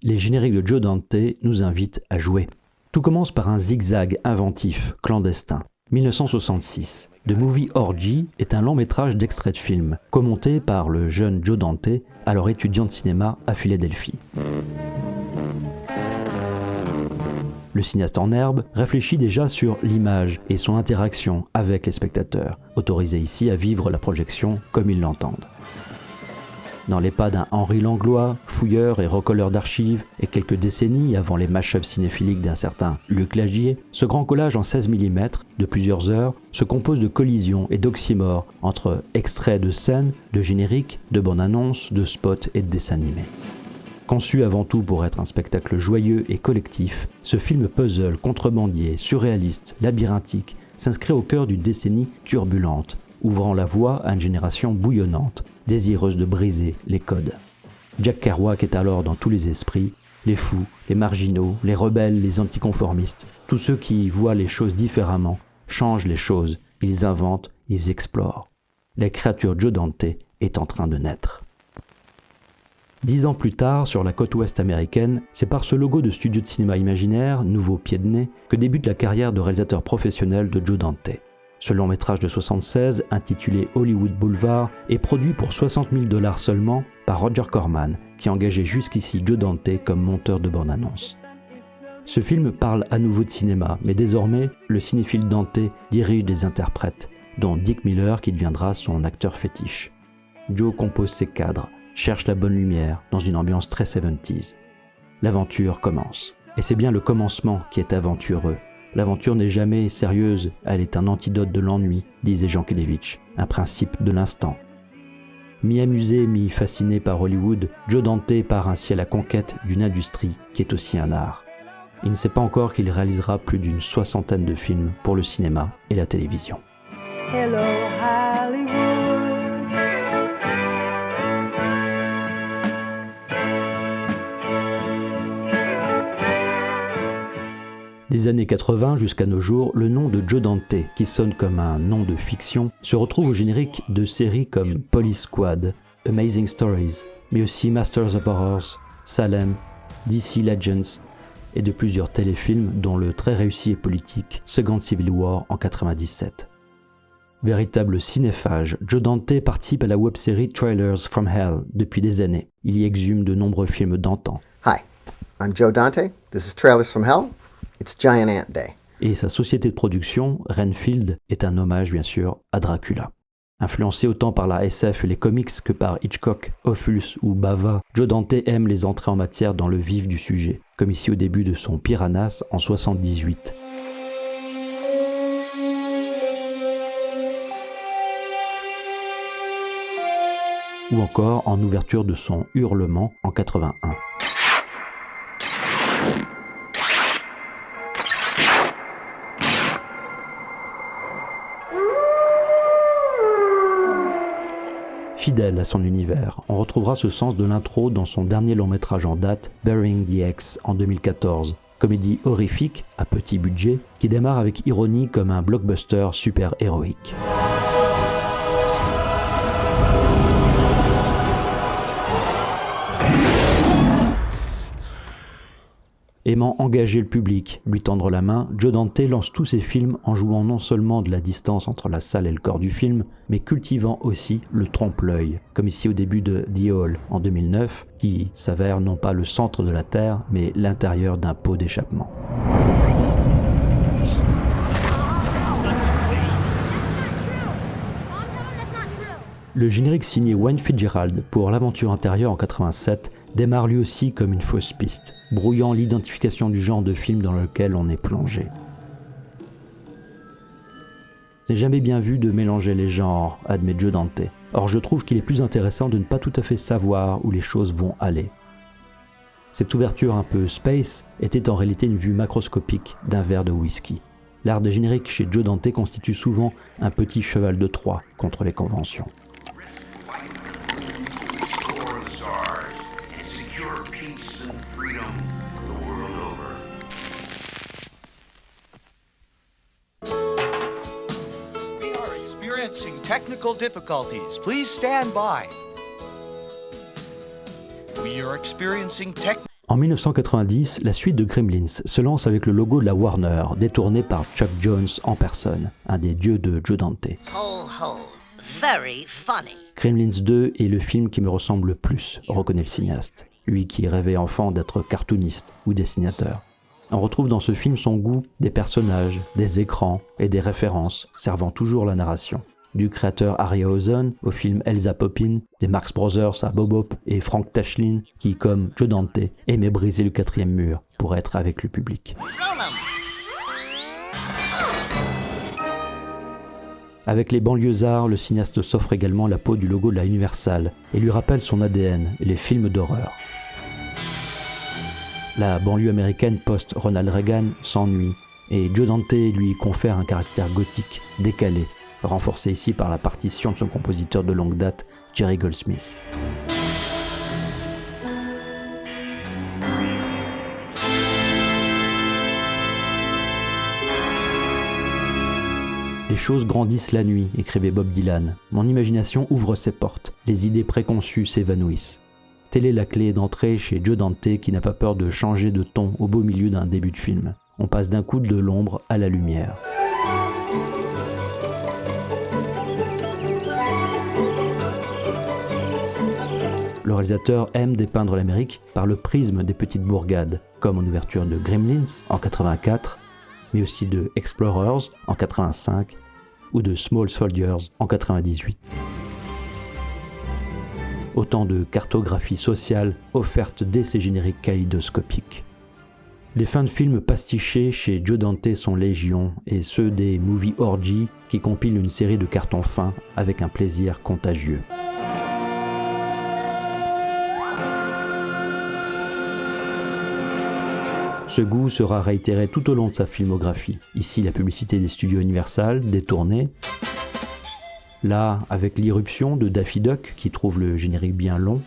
les génériques de Joe Dante nous invitent à jouer. Tout commence par un zigzag inventif, clandestin. 1966, The Movie Orgy est un long métrage d'extrait de film, commenté par le jeune Joe Dante, alors étudiant de cinéma à Philadelphie. Le cinéaste en herbe réfléchit déjà sur l'image et son interaction avec les spectateurs, autorisés ici à vivre la projection comme ils l'entendent. Dans les pas d'un Henri Langlois, fouilleur et recolleur d'archives, et quelques décennies avant les mash-ups cinéphiliques d'un certain Luc Lagier, ce grand collage en 16 mm de plusieurs heures se compose de collisions et d'oxymores entre extraits de scènes, de génériques, de bandes annonces, de spots et de dessins animés. Conçu avant tout pour être un spectacle joyeux et collectif, ce film puzzle, contrebandier, surréaliste, labyrinthique, s'inscrit au cœur d'une décennie turbulente, ouvrant la voie à une génération bouillonnante, désireuse de briser les codes. Jack Kerouac est alors dans tous les esprits, les fous, les marginaux, les rebelles, les anticonformistes, tous ceux qui voient les choses différemment, changent les choses, ils inventent, ils explorent. La créature Joe Dante est en train de naître. 10 ans plus tard, sur la côte ouest américaine, c'est par ce logo de studio de cinéma imaginaire, nouveau pied de nez, que débute la carrière de réalisateur professionnel de Joe Dante. Ce long métrage de 1976, intitulé Hollywood Boulevard, est produit pour $60 000 seulement par Roger Corman, qui engageait jusqu'ici Joe Dante comme monteur de bande-annonce. Ce film parle à nouveau de cinéma, mais désormais, le cinéphile Dante dirige des interprètes, dont Dick Miller qui deviendra son acteur fétiche. Joe compose ses cadres, cherche la bonne lumière dans une ambiance très 70s. L'aventure commence. Et c'est bien le commencement qui est aventureux. L'aventure n'est jamais sérieuse, elle est un antidote de l'ennui, disait Jean Kelevitch, un principe de l'instant. Mi-amusé, mi-fasciné par Hollywood, Joe Dante part ainsi à la conquête d'une industrie qui est aussi un art. Il ne sait pas encore qu'il réalisera plus d'une 60aine de films pour le cinéma et la télévision. Hello, Hollywood. Des années 80 jusqu'à nos jours, le nom de Joe Dante, qui sonne comme un nom de fiction, se retrouve au générique de séries comme Police Squad, Amazing Stories, mais aussi Masters of Horrors, Salem, DC Legends et de plusieurs téléfilms dont le très réussi et politique Second Civil War en 1997. Véritable cinéphage, Joe Dante participe à la web-série Trailers from Hell depuis des années. Il y exhume de nombreux films d'antan. Hi, I'm Joe Dante. This is Trailers from Hell. It's Giant Ant Day. Et sa société de production, Renfield, est un hommage bien sûr à Dracula. Influencé autant par la SF et les comics que par Hitchcock, Ophuls ou Bava, Joe Dante aime les entrées en matière dans le vif du sujet, comme ici au début de son Piranhas en 1978. Ou encore en ouverture de son Hurlement en 1981. Fidèle à son univers, on retrouvera ce sens de l'intro dans son dernier long métrage en date, Burying the Ex, en 2014, comédie horrifique, à petit budget, qui démarre avec ironie comme un blockbuster super-héroïque. Aimant engager le public, lui tendre la main, Joe Dante lance tous ses films en jouant non seulement de la distance entre la salle et le corps du film, mais cultivant aussi le trompe-l'œil, comme ici au début de The Hall en 2009, qui s'avère non pas le centre de la Terre, mais l'intérieur d'un pot d'échappement. Le générique signé Wayne Fitzgerald pour L'Aventure intérieure en 1987 démarre lui aussi comme une fausse piste, brouillant l'identification du genre de film dans lequel on est plongé. Je n'ai jamais bien vu de mélanger les genres, admet Joe Dante. Or je trouve qu'il est plus intéressant de ne pas tout à fait savoir où les choses vont aller. Cette ouverture un peu space était en réalité une vue macroscopique d'un verre de whisky. L'art des génériques chez Joe Dante constitue souvent un petit cheval de Troie contre les conventions. Technical difficulties. Please stand by. We are experiencing En 1990, la suite de Gremlins se lance avec le logo de la Warner, détourné par Chuck Jones en personne, un des dieux de Joe Dante. Ho, ho. Very funny. Gremlins 2 est le film qui me ressemble le plus, reconnaît le cinéaste, lui qui rêvait enfant d'être cartooniste ou dessinateur. On retrouve dans ce film son goût des personnages, des écrans et des références, servant toujours la narration. Du créateur Harryhausen au film Elsa Poppin, des Marx Brothers à Bob Hope et Frank Tashlin qui, comme Joe Dante, aimaient briser le quatrième mur pour être avec le public. Avec les banlieusards, le cinéaste s'offre également la peau du logo de la Universal et lui rappelle son ADN, les films d'horreur. La banlieue américaine post-Ronald Reagan s'ennuie et Joe Dante lui confère un caractère gothique, décalé, renforcé ici par la partition de son compositeur de longue date, Jerry Goldsmith. Les choses grandissent la nuit, écrivait Bob Dylan. Mon imagination ouvre ses portes, les idées préconçues s'évanouissent. Telle est la clé d'entrée chez Joe Dante qui n'a pas peur de changer de ton au beau milieu d'un début de film. On passe d'un coup de l'ombre à la lumière. Le réalisateur aime dépeindre l'Amérique par le prisme des petites bourgades, comme en ouverture de Gremlins en 84, mais aussi de Explorers en 85 ou de Small Soldiers en 98. Autant de cartographie sociale offertes dès ces génériques kaléidoscopiques. Les fins de films pastichés chez Joe Dante sont légion, et ceux des Movie Orgy qui compilent une série de cartons fins avec un plaisir contagieux. Ce goût sera réitéré tout au long de sa filmographie. Ici, la publicité des studios Universal, détournée. Là, avec l'irruption de Daffy Duck, qui trouve le générique bien long.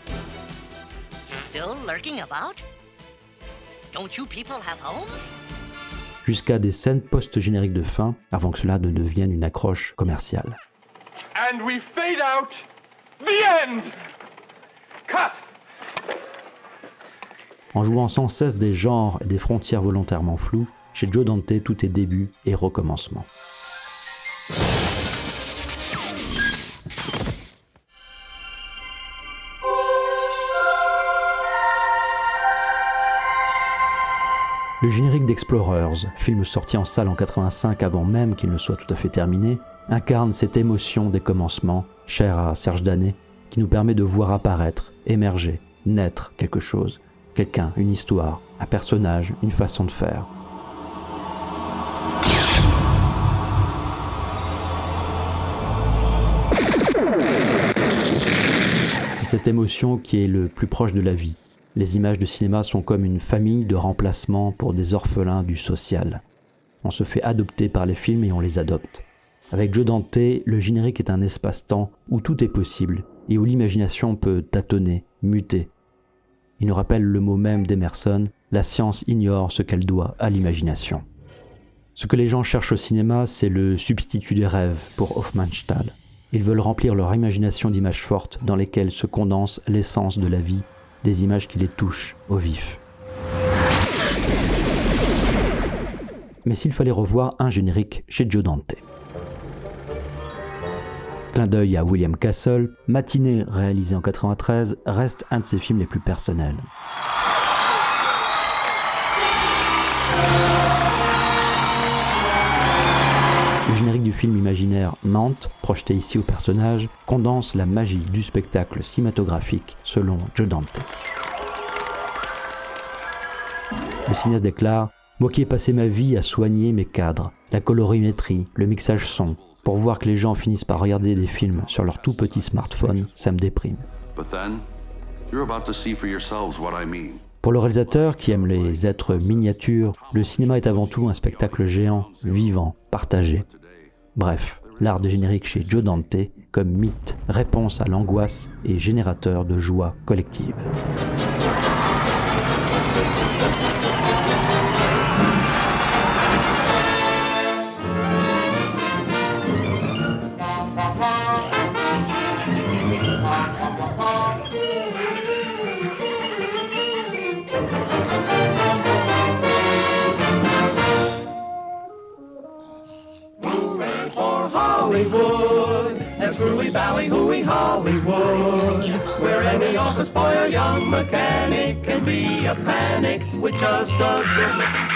Still lurking about? Don't you people have homes? Jusqu'à des scènes post-génériques de fin, avant que cela ne devienne une accroche commerciale. And we fade out. The end. Cut. En jouant sans cesse des genres et des frontières volontairement floues, chez Joe Dante, tout est début et recommencement. Le générique d'Explorers, film sorti en salle en 85 avant même qu'il ne soit tout à fait terminé, incarne cette émotion des commencements, chère à Serge Danet, qui nous permet de voir apparaître, émerger, naître quelque chose. Quelqu'un, une histoire, un personnage, une façon de faire. C'est cette émotion qui est le plus proche de la vie. Les images de cinéma sont comme une famille de remplacements pour des orphelins du social. On se fait adopter par les films et on les adopte. Avec Joe Dante, le générique est un espace-temps où tout est possible et où l'imagination peut tâtonner, muter. Il nous rappelle le mot même d'Emerson, la science ignore ce qu'elle doit à l'imagination. Ce que les gens cherchent au cinéma, c'est le substitut des rêves pour Hofmannsthal. Ils veulent remplir leur imagination d'images fortes dans lesquelles se condense l'essence de la vie, des images qui les touchent au vif. Mais s'il fallait revoir un générique chez Joe Dante. Clin d'œil à William Castle, Matinée, réalisé en 93, reste un de ses films les plus personnels. Le générique du film imaginaire Nantes, projeté ici au personnage, condense la magie du spectacle cinématographique selon Joe Dante. Le cinéaste déclare « Moi qui ai passé ma vie à soigner mes cadres, la colorimétrie, le mixage son, pour voir que les gens finissent par regarder des films sur leur tout petit smartphone, ça me déprime. » Pour le réalisateur qui aime les êtres miniatures, le cinéma est avant tout un spectacle géant, vivant, partagé. Bref, l'art des génériques chez Joe Dante comme mythe, réponse à l'angoisse et générateur de joie collective. Hooray for Hollywood! And screwy ballyhooey Hollywood, where any office boy or young mechanic can be a panic with just a good